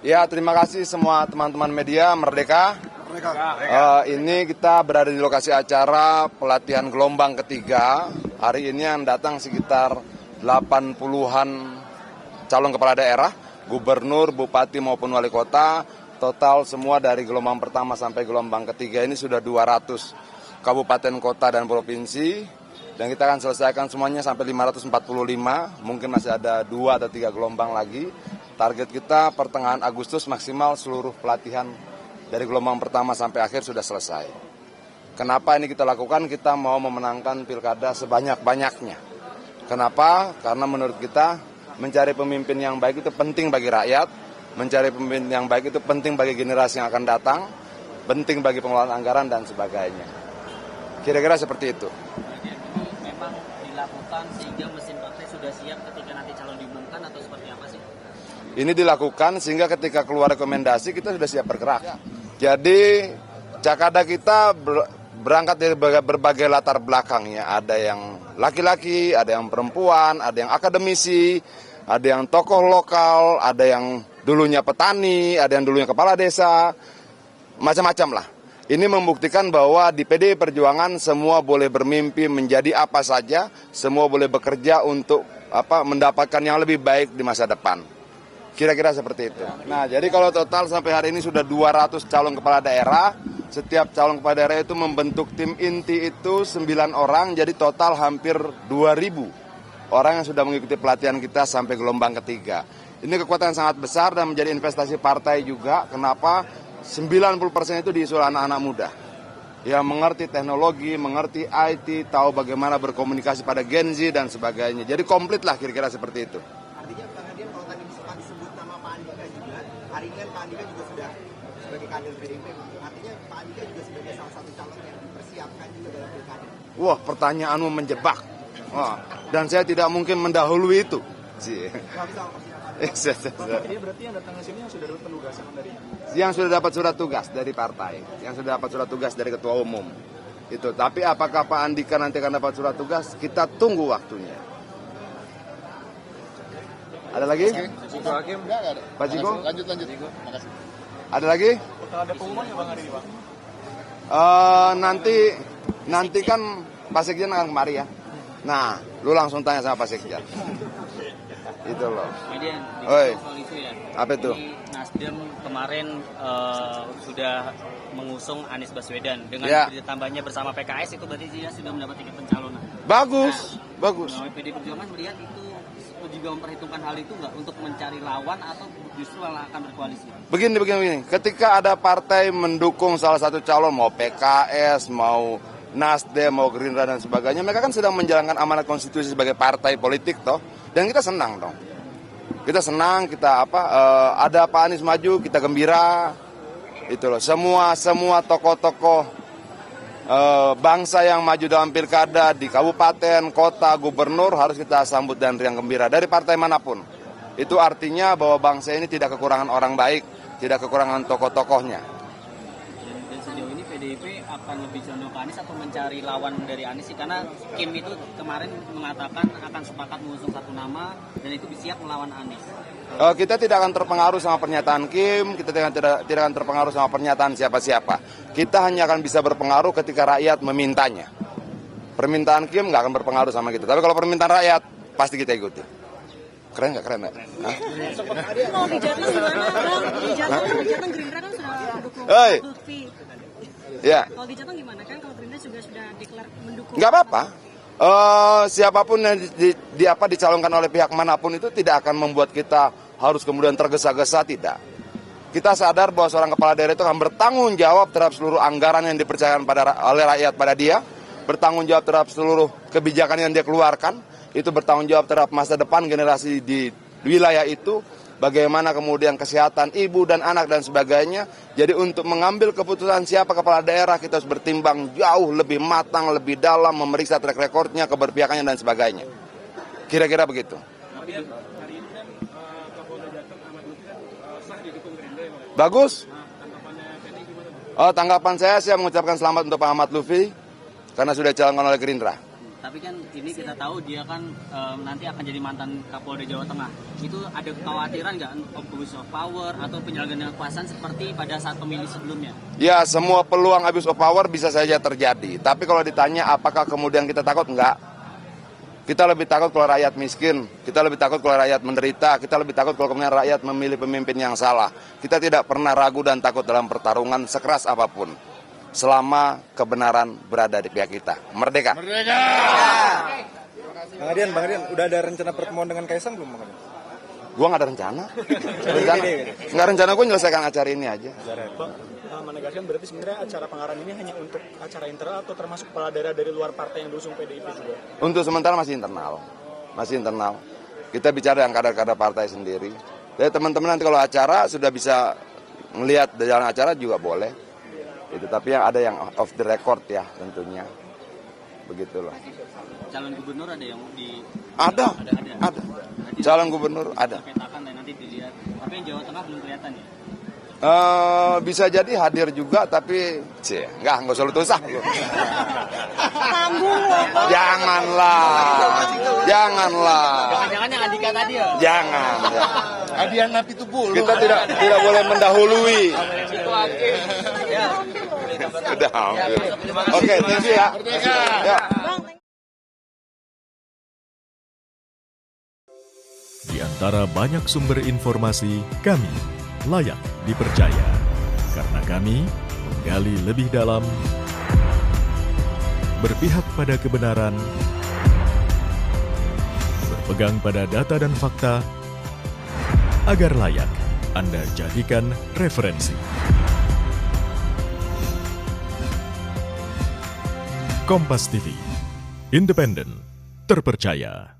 Ya, terima kasih semua teman-teman media Merdeka. Ini kita berada di lokasi acara pelatihan gelombang ketiga. Hari ini yang datang sekitar 80-an calon kepala daerah, gubernur, bupati maupun wali kota. Total semua dari gelombang pertama sampai gelombang ketiga ini sudah 200 kabupaten, kota, dan provinsi. Dan kita akan selesaikan semuanya sampai 545, mungkin masih ada 2 atau 3 gelombang lagi. Target kita pertengahan Agustus maksimal seluruh pelatihan dari gelombang pertama sampai akhir sudah selesai. Kenapa ini kita lakukan? Kita mau memenangkan pilkada sebanyak-banyaknya. Kenapa? Karena menurut kita mencari pemimpin yang baik itu penting bagi rakyat, mencari pemimpin yang baik itu penting bagi generasi yang akan datang, penting bagi pengelolaan anggaran dan sebagainya. Kira-kira seperti itu. Memang dilakukan sehingga mesin partai sudah siap ketika nanti calon diumumkan atau seperti apa sih? Ini dilakukan sehingga ketika keluar rekomendasi kita sudah siap bergerak. Jadi Cakada kita berangkat dari berbagai latar belakangnya. Ada yang laki-laki, ada yang perempuan, ada yang akademisi, ada yang tokoh lokal, ada yang dulunya petani, ada yang dulunya kepala desa, macam-macam lah. Ini membuktikan bahwa di PDI Perjuangan semua boleh bermimpi menjadi apa saja, semua boleh bekerja untuk mendapatkan yang lebih baik di masa depan. Kira-kira seperti itu. Nah, jadi kalau total sampai hari ini sudah 200 calon kepala daerah. Setiap calon kepala daerah itu membentuk tim inti itu 9 orang, jadi total hampir 2.000 orang yang sudah mengikuti pelatihan kita sampai gelombang ketiga. Ini kekuatan sangat besar dan menjadi investasi partai juga. Kenapa? 90% itu diisi oleh anak-anak muda. Yang mengerti teknologi, mengerti IT, tahu bagaimana berkomunikasi pada Gen Z dan sebagainya. Jadi komplit lah kira-kira seperti itu. Artinya Bang Adian kalau tadi disebut nama Pak Andika juga, hari ini kan Pak Andika juga sudah sebagai kader PDIP, artinya Pak Andika juga sebagai salah satu calon yang dipersiapkan juga dalam pilkada. Wah, pertanyaanmu menjebak. Wah, dan saya tidak mungkin mendahului itu. Ini berarti yang datang ke sini yang sudah dapat penugasan dari? Yang sudah dapat surat tugas dari partai, yang sudah dapat surat tugas dari ketua umum. Itu. Tapi apakah Pak Andika nanti akan dapat surat tugas? Kita tunggu waktunya. Ada lagi? Pak Ciko? Lanjut. Makasih. Ada lagi? Ada pengumuman ya Bang hari ini Bang? Nanti kan Pak Sekjen akan kemari ya. Nah, lu langsung tanya sama Pak Sekjen. Itu loh. Kemudian Oi. soal isu ya. Apa itu? Ini Nasdem kemarin sudah mengusung Anies Baswedan dengan ditambahnya bersama PKS, itu berarti dia sudah mendapat tiket pencalonan. Bagus. Nah, PDI Perjuangan melihat itu juga memperhitungkan hal itu nggak untuk mencari lawan atau justru malah akan berkoalisi? Begini. Ketika ada partai mendukung salah satu calon, mau PKS, mau Nasdem, mau Gerindra dan sebagainya, mereka kan sedang menjalankan amanat konstitusi sebagai partai politik toh, dan kita senang dong. Kita senang, ada Pak Anies maju, kita gembira. Itu loh. Semua tokoh-tokoh bangsa yang maju dalam pilkada di kabupaten, kota, gubernur harus kita sambut dan riang gembira dari partai manapun. Itu artinya bahwa bangsa ini tidak kekurangan orang baik, tidak kekurangan tokoh-tokohnya. Dan sejauh ini PDIP akan lebih condong ke Anies atau mencari lawan dari Anies sih? Karena Kim itu kemarin mengatakan akan sepakat mengusung satu nama dan itu siap melawan Anies. Kita tidak akan terpengaruh sama pernyataan Kim, kita tidak akan terpengaruh sama pernyataan siapa-siapa. Kita hanya akan bisa berpengaruh ketika rakyat memintanya. Permintaan Kim nggak akan berpengaruh sama kita. Tapi kalau permintaan rakyat, pasti kita ikuti. Keren nggak? Kalau di Jateng gimana, Bang? Di Jateng Gerindra kan sudah mendukung Lutfi. Ya. Kalau di Jateng gimana? Kan kalau Gerindra juga sudah deklar mendukung. Nggak apa-apa. Siapapun yang dicalonkan oleh pihak manapun itu tidak akan membuat kita harus kemudian tergesa-gesa, tidak. Kita sadar bahwa seorang kepala daerah itu akan bertanggung jawab terhadap seluruh anggaran yang dipercayakan oleh rakyat pada dia, bertanggung jawab terhadap seluruh kebijakan yang dia keluarkan, itu bertanggung jawab terhadap masa depan generasi di wilayah itu, bagaimana kemudian kesehatan ibu dan anak dan sebagainya. Jadi untuk mengambil keputusan siapa kepala daerah, kita harus bertimbang jauh lebih matang, lebih dalam, memeriksa track recordnya, keberpihakannya dan sebagainya. Kira-kira begitu. Bagus. Tanggapan saya mengucapkan selamat untuk Pak Ahmad Lutfi karena sudah dicalonkan oleh Gerindra. Tapi kan ini kita tahu dia kan nanti akan jadi mantan Kapolda Jawa Tengah. Itu ada kekhawatiran nggak abuse of power atau penyalahgunaan kekuasaan seperti pada saat pemilih sebelumnya? Ya, semua peluang abuse of power bisa saja terjadi. Tapi kalau ditanya apakah kemudian kita takut, enggak. Kita lebih takut kalau rakyat miskin, kita lebih takut kalau rakyat menderita, kita lebih takut kalau kemudian rakyat memilih pemimpin yang salah. Kita tidak pernah ragu dan takut dalam pertarungan sekeras apapun, selama kebenaran berada di pihak kita. Merdeka! Merdeka! Bang Adian, udah ada rencana pertemuan dengan Kaisang belum, Bang Adian? Gua nggak ada rencana. Nggak rencana, gue menyelesaikan acara ini aja. Menegaskan berarti sebenarnya acara pengarahan ini hanya untuk acara internal atau termasuk kepala daerah dari luar partai yang diusung PDIP juga? Untuk sementara masih internal. Kita bicara dengan kader-kader partai sendiri. Jadi teman-teman nanti kalau acara sudah bisa melihat dalam acara juga boleh. Itu, tapi yang ada yang off the record ya tentunya. Begitulah. Calon gubernur ada yang di Ada. Berarti Calon gubernur ada. petakan dan nanti dilihat. Tapi yang Jawa Tengah belum kelihatan ya. Bisa jadi hadir juga, tapi nggak usah lu usah. Janganlah. Jangan-jangan yang Andika tadi ya? Jangan. Hadiah napi itu bulu. Kita tidak boleh mendahului. Sudah hampir. Oke, thank you ya. Ya. Di antara banyak sumber informasi, kami layak dipercaya. Karena kami menggali lebih dalam, berpihak pada kebenaran, berpegang pada data dan fakta, agar layak Anda jadikan referensi. Kompas TV, independen, terpercaya.